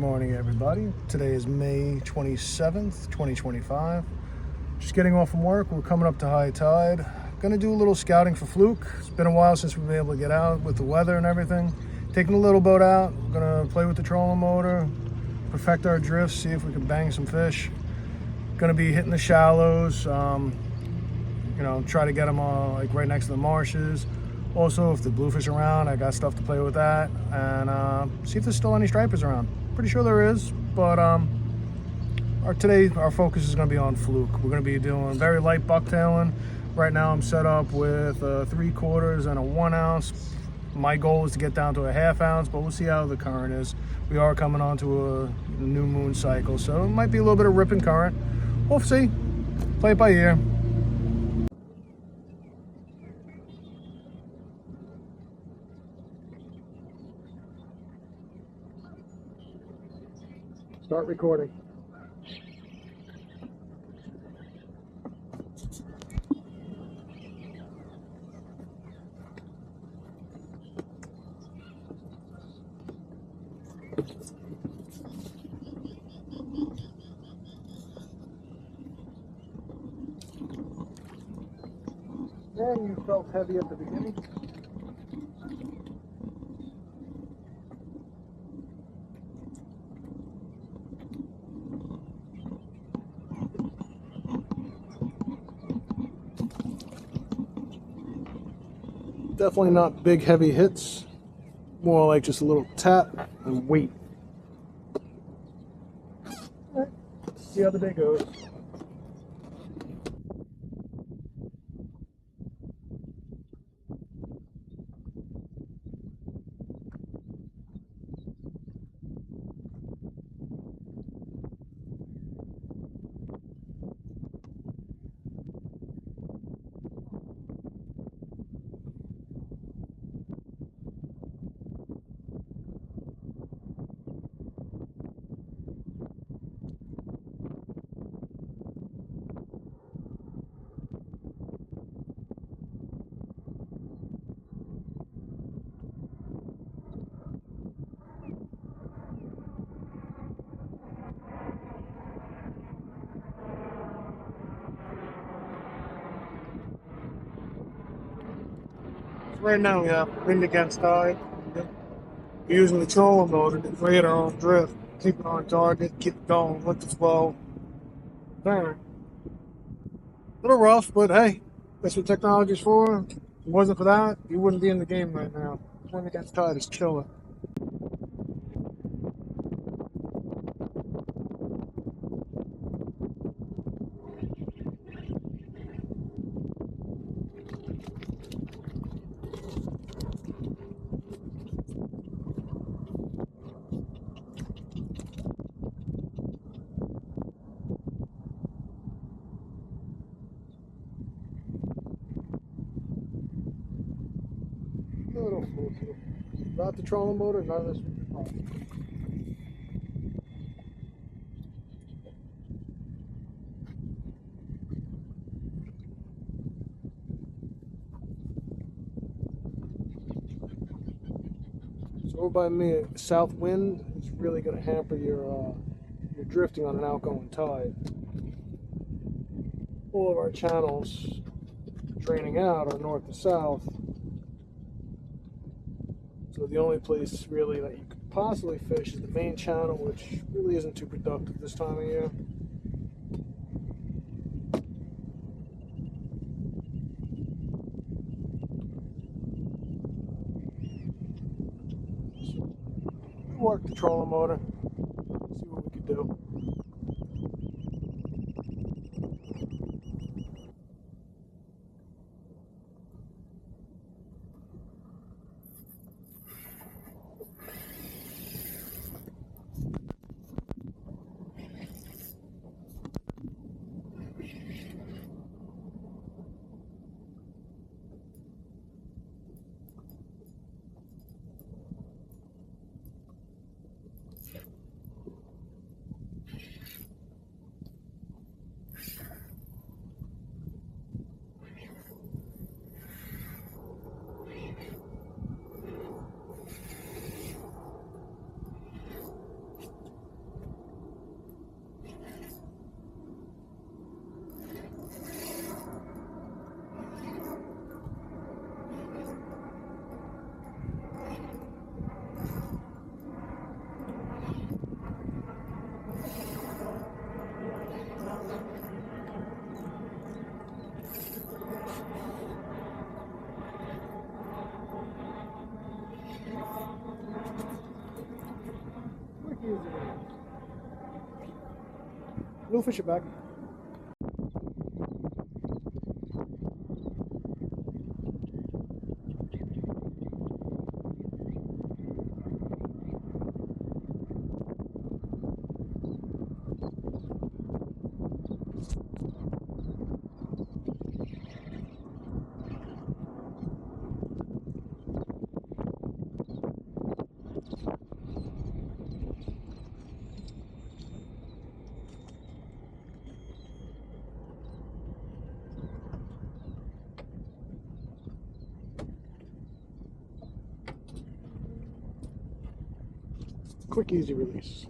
morning, everybody. Today is May 27th, 2025. Just getting off from work. We're coming up to high tide. Gonna do a little scouting for Fluke. It's been a while since we've been able to get out with the weather and everything. Taking a little boat out. We're gonna play with the trolling motor, perfect our drifts, see if we can bang some fish. Gonna be hitting the shallows. Try to get them all like right next to the marshes. Also, if the bluefish are around, I got stuff to play with that, and see if there's still any stripers around. Pretty sure there is, but today our focus is going to be on Fluke. We're going to be doing very light bucktailing. Right now I'm set up with 3/4 and a 1 ounce. My goal is to get down to a 1/2 ounce, but we'll see how the current is. We are coming onto a new moon cycle, so it might be a little bit of ripping current. We'll see. Play it by ear. Start recording. And you felt heavy at the beginning. Definitely not big heavy hits, more like just a little tap and wait. All right. See how the day goes. Right now we have wind against tide. We're using the trolling motor to create our own drift. Keep it on target, keep it going with the flow. A little rough, but hey, that's what technology's for. If it wasn't for that, you wouldn't be in the game right now. Wind against tide is killer. Little fluky. Without the trolling motor, none of this would be possible. So over by me, south wind is really going to hamper your drifting on an outgoing tide. All of our channels draining out are north to south. So the only place really that you could possibly fish is the main channel, which really isn't too productive this time of year. So we'll work the trolling motor, see what we could do. Bluefish are back. Quick, easy release.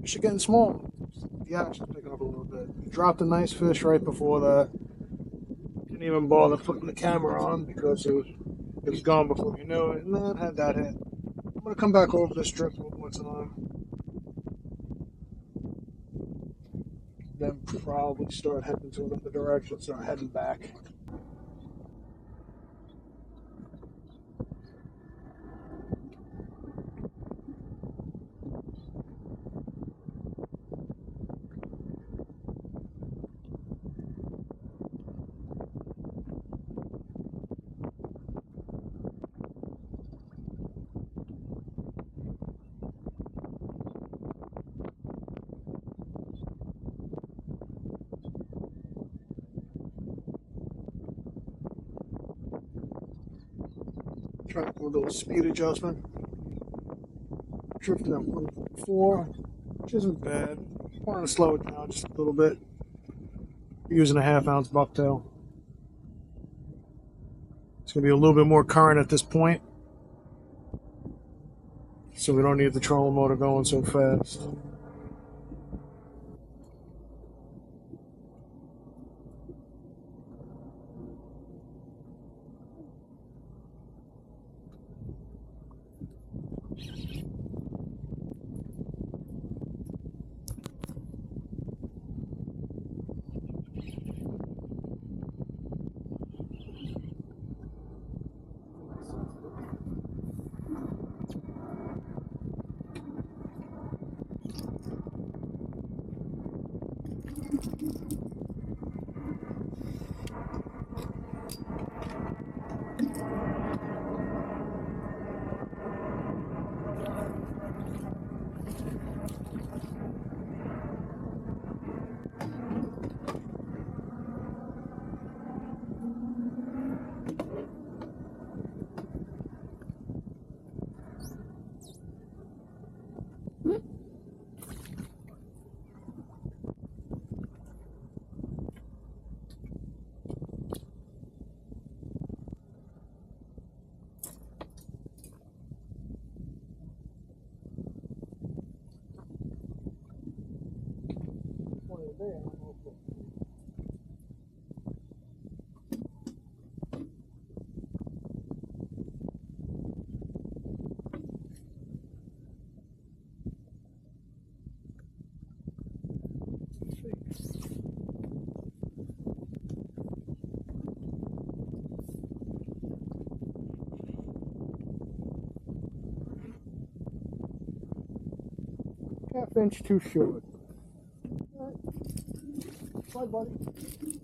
Fish are getting small. The action's picking up a little bit. Dropped a nice fish right before that. Didn't even bother putting the camera on because it was gone before you knew it, and then had that hit. I'm gonna come back over this strip one more time. Then probably start heading to another direction, start heading back. Trying to do a little speed adjustment. Drifting at 1.4, which isn't bad. Wanting to slow it down just a little bit. Using a 1/2 ounce bucktail. It's going to be a little bit more current at this point, so we don't need the trolling motor going so fast. Half inch too short. All right. Bye, buddy.